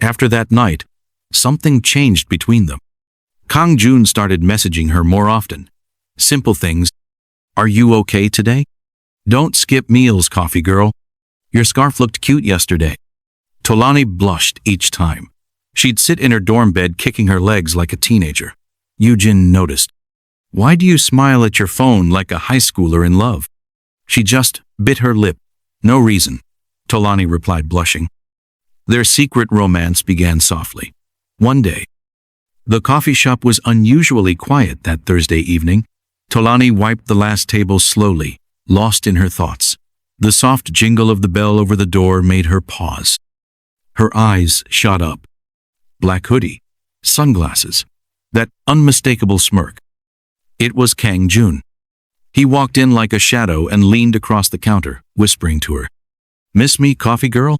After that night, something changed between them. Kang Joon started messaging her more often. Simple things. Are you okay today? Don't skip meals, coffee girl. Your scarf looked cute yesterday. Tolani blushed each time. She'd sit in her dorm bed kicking her legs like a teenager. Yoojin noticed. Why do you smile at your phone like a high schooler in love? She just bit her lip. No reason, Tolani replied, blushing. Their secret romance began softly. One day, the coffee shop was unusually quiet that Thursday evening. Tolani wiped the last table slowly, lost in her thoughts. The soft jingle of the bell over the door made her pause. Her eyes shot up. Black hoodie, sunglasses, that unmistakable smirk. It was Kang Joon. He walked in like a shadow and leaned across the counter, whispering to her. Miss me, coffee girl?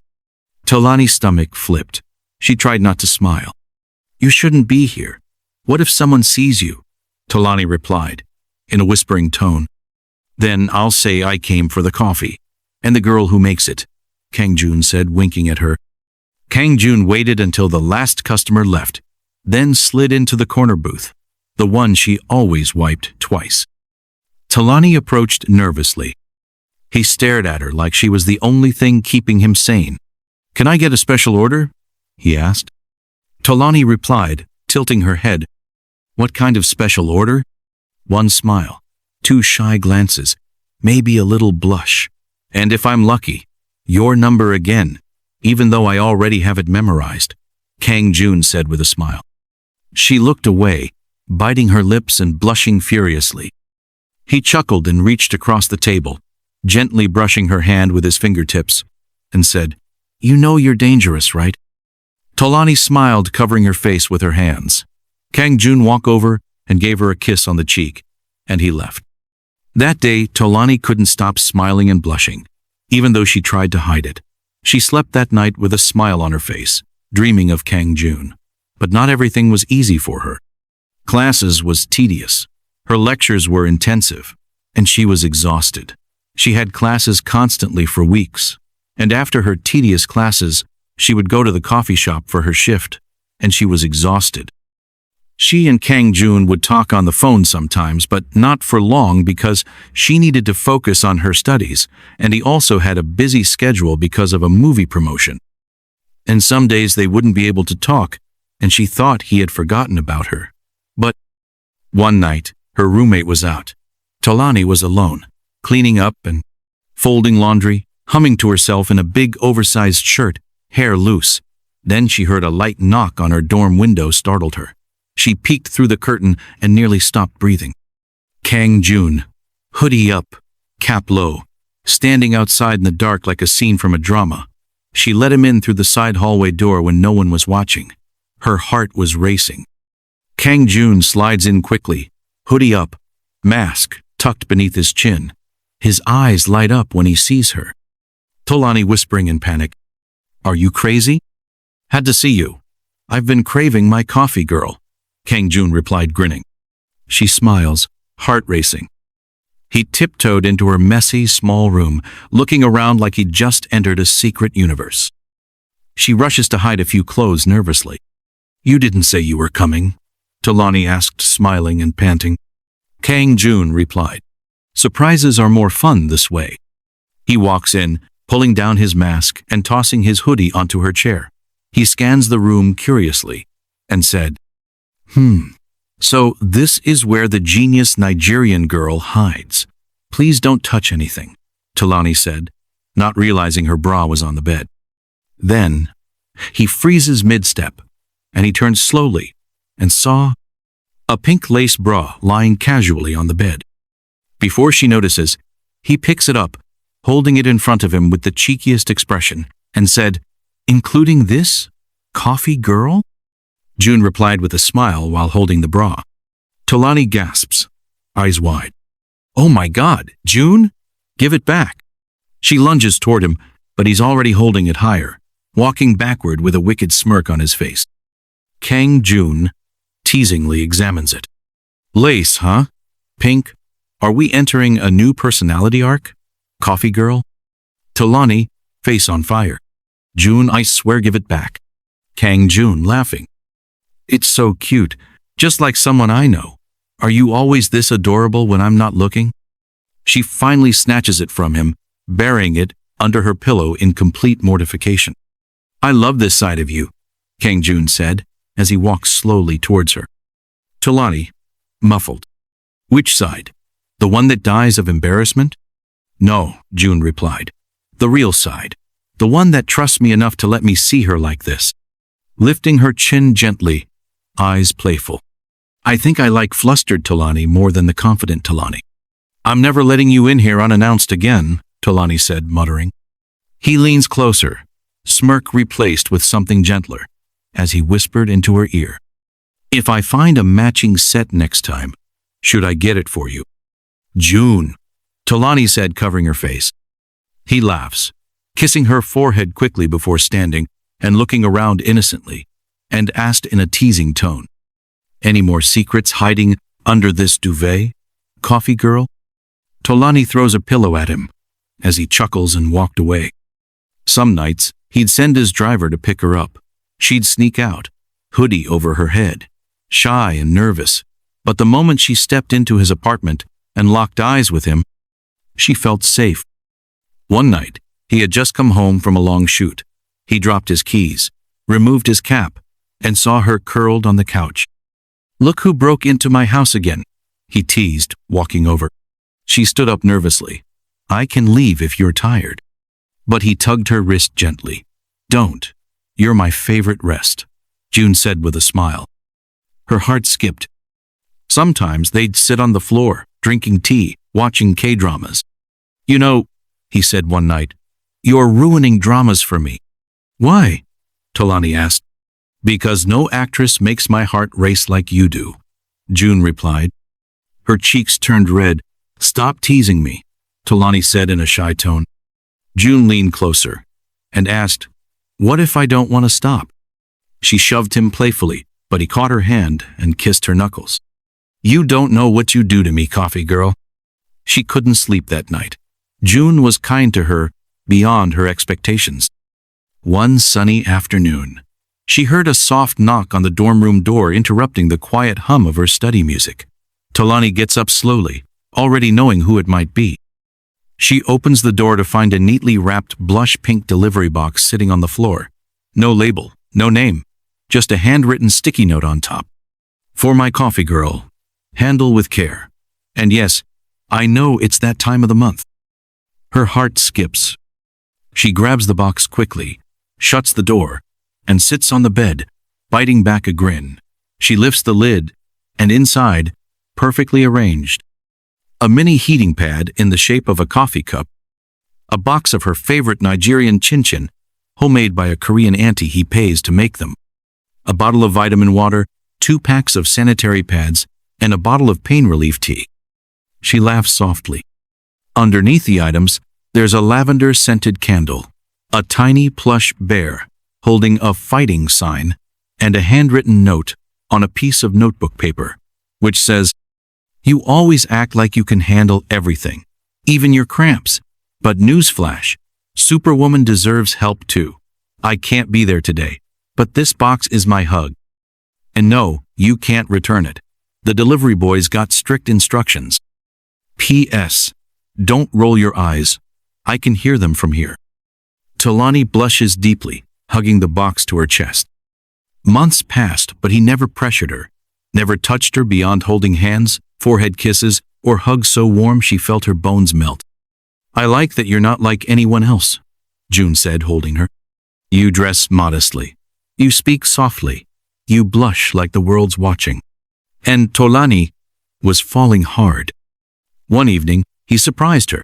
Tolani's stomach flipped. She tried not to smile. You shouldn't be here. What if someone sees you? Tolani replied, in a whispering tone. Then I'll say I came for the coffee. And the girl who makes it, Kang Joon said, winking at her. Kang Joon waited until the last customer left, then slid into the corner booth, the one she always wiped twice. Tolani approached nervously. He stared at her like she was the only thing keeping him sane. Can I get a special order? He asked. Tolani replied, tilting her head. What kind of special order? One smile, two shy glances, maybe a little blush. And if I'm lucky, your number again, even though I already have it memorized, Kang Joon said with a smile. She looked away, biting her lips and blushing furiously. He chuckled and reached across the table, gently brushing her hand with his fingertips, and said, You know you're dangerous, right? Tolani smiled, covering her face with her hands. Kang Joon walked over and gave her a kiss on the cheek, and he left. That day, Tolani couldn't stop smiling and blushing, even though she tried to hide it. She slept that night with a smile on her face, dreaming of Kang Joon. But not everything was easy for her. Classes was tedious. Her lectures were intensive, and she was exhausted. She had classes constantly for weeks, and after her tedious classes, she would go to the coffee shop for her shift, and she was exhausted. She and Kang Joon would talk on the phone sometimes, but not for long because she needed to focus on her studies, and he also had a busy schedule because of a movie promotion. And some days they wouldn't be able to talk, and she thought he had forgotten about her. But one night, her roommate was out. Tolani was alone, cleaning up and folding laundry, humming to herself in a big oversized shirt, hair loose. Then she heard a light knock on her dorm window startled her. She peeked through the curtain and nearly stopped breathing. Kang Joon, hoodie up, cap low, standing outside in the dark like a scene from a drama. She let him in through the side hallway door when no one was watching. Her heart was racing. Kang Joon slides in quickly, hoodie up, mask tucked beneath his chin. His eyes light up when he sees her. Tolani whispering in panic, Are you crazy? Had to see you. I've been craving my coffee, girl. Kang Joon replied, grinning. She smiles, heart racing. He tiptoed into her messy, small room, looking around like he'd just entered a secret universe. She rushes to hide a few clothes nervously. You didn't say you were coming, Tolani asked, smiling and panting. Kang Joon replied, Surprises are more fun this way. He walks in, pulling down his mask and tossing his hoodie onto her chair. He scans the room curiously and said, So this is where the genius Nigerian girl hides. Please don't touch anything, Tolani said, not realizing her bra was on the bed. Then he freezes mid-step, and he turns slowly and saw a pink lace bra lying casually on the bed. Before she notices, he picks it up, holding it in front of him with the cheekiest expression, and said, Including this? Coffee girl? Joon replied with a smile while holding the bra. Tolani gasps, eyes wide. Oh my God, Joon? Give it back. She lunges toward him, but he's already holding it higher, walking backward with a wicked smirk on his face. Kang Joon teasingly examines it. Lace, huh? Pink? Are we entering a new personality arc? Coffee girl? Tolani, face on fire. Joon, I swear, give it back. Kang Joon, laughing. It's so cute, just like someone I know. Are you always this adorable when I'm not looking? She finally snatches it from him, burying it under her pillow in complete mortification. I love this side of you, Kang Joon said, as he walked slowly towards her. Tolani, muffled. Which side? The one that dies of embarrassment? No, Joon replied. The real side. The one that trusts me enough to let me see her like this. Lifting her chin gently, eyes playful. I think I like flustered Tolani more than the confident Tolani. I'm never letting you in here unannounced again, Tolani said, muttering. He leans closer, smirk replaced with something gentler, as he whispered into her ear. If I find a matching set next time, should I get it for you? Joon, Tolani said, covering her face. He laughs, kissing her forehead quickly before standing and looking around innocently, and asked in a teasing tone, Any more secrets hiding under this duvet, coffee girl? Tolani throws a pillow at him, as he chuckles and walked away. Some nights, he'd send his driver to pick her up. She'd sneak out, hoodie over her head, shy and nervous, but the moment she stepped into his apartment and locked eyes with him, she felt safe. One night, he had just come home from a long shoot. He dropped his keys, removed his cap, and saw her curled on the couch. Look who broke into my house again, he teased, walking over. She stood up nervously. I can leave if you're tired. But he tugged her wrist gently. Don't. You're my favorite rest, Joon said with a smile. Her heart skipped. Sometimes they'd sit on the floor, drinking tea, watching K-dramas. You know, he said one night, you're ruining dramas for me. Why? Tolani asked. Because no actress makes my heart race like you do, Joon replied. Her cheeks turned red. Stop teasing me, Tolani said in a shy tone. Joon leaned closer and asked, What if I don't want to stop? She shoved him playfully, but he caught her hand and kissed her knuckles. You don't know what you do to me, coffee girl. She couldn't sleep that night. Joon was kind to her beyond her expectations. One sunny afternoon, she heard a soft knock on the dorm room door interrupting the quiet hum of her study music. Tolani gets up slowly, already knowing who it might be. She opens the door to find a neatly wrapped blush pink delivery box sitting on the floor. No label, no name, just a handwritten sticky note on top. For my coffee girl. Handle with care. And yes, I know it's that time of the month. Her heart skips. She grabs the box quickly, shuts the door, and sits on the bed, biting back a grin. She lifts the lid, and inside, perfectly arranged, a mini heating pad in the shape of a coffee cup, a box of her favorite Nigerian chin-chin, homemade by a Korean auntie he pays to make them, a bottle of vitamin water, 2 packs of sanitary pads, and a bottle of pain relief tea. She laughs softly. Underneath the items, there's a lavender-scented candle, a tiny plush bear holding a fighting sign, and a handwritten note on a piece of notebook paper, which says, You always act like you can handle everything, even your cramps. But newsflash, Superwoman deserves help too. I can't be there today, but this box is my hug. And no, you can't return it. The delivery boys got strict instructions. P.S. Don't roll your eyes. I can hear them from here. Tolani blushes deeply, hugging the box to her chest. Months passed, but he never pressured her, never touched her beyond holding hands, forehead kisses, or hugs so warm she felt her bones melt. I like that you're not like anyone else, Joon said, holding her. You dress modestly. You speak softly. You blush like the world's watching. And Tolani was falling hard. One evening, he surprised her.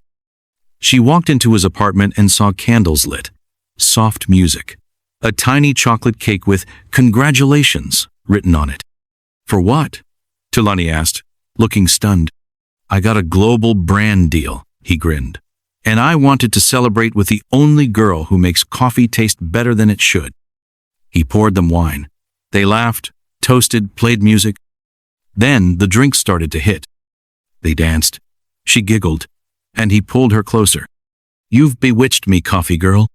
She walked into his apartment and saw candles lit, soft music, a tiny chocolate cake with "Congratulations" written on it. For what? Tolani asked, looking stunned. I got a global brand deal, he grinned. And I wanted to celebrate with the only girl who makes coffee taste better than it should. He poured them wine. They laughed, toasted, played music. Then the drinks started to hit. They danced. She giggled, and he pulled her closer. You've bewitched me, coffee girl,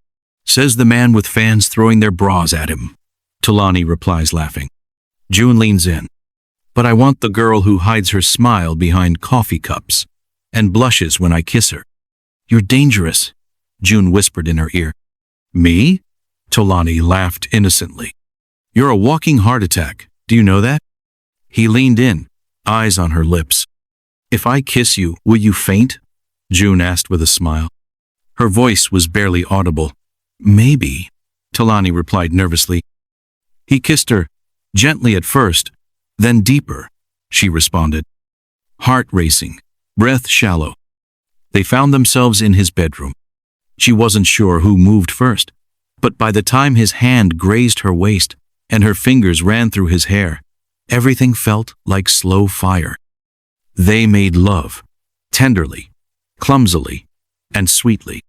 says the man with fans throwing their bras at him. Tolani replies laughing. Joon leans in. But I want the girl who hides her smile behind coffee cups and blushes when I kiss her. You're dangerous, Joon whispered in her ear. Me? Tolani laughed innocently. You're a walking heart attack. Do you know that? He leaned in, eyes on her lips. If I kiss you, will you faint? Joon asked with a smile. Her voice was barely audible. Maybe, Tolani replied nervously. He kissed her, gently at first, then deeper, she responded. Heart racing, breath shallow. They found themselves in his bedroom. She wasn't sure who moved first, but by the time his hand grazed her waist and her fingers ran through his hair, everything felt like slow fire. They made love, tenderly, clumsily, and sweetly.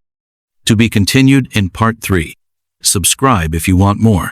To be continued in part 3. Subscribe if you want more.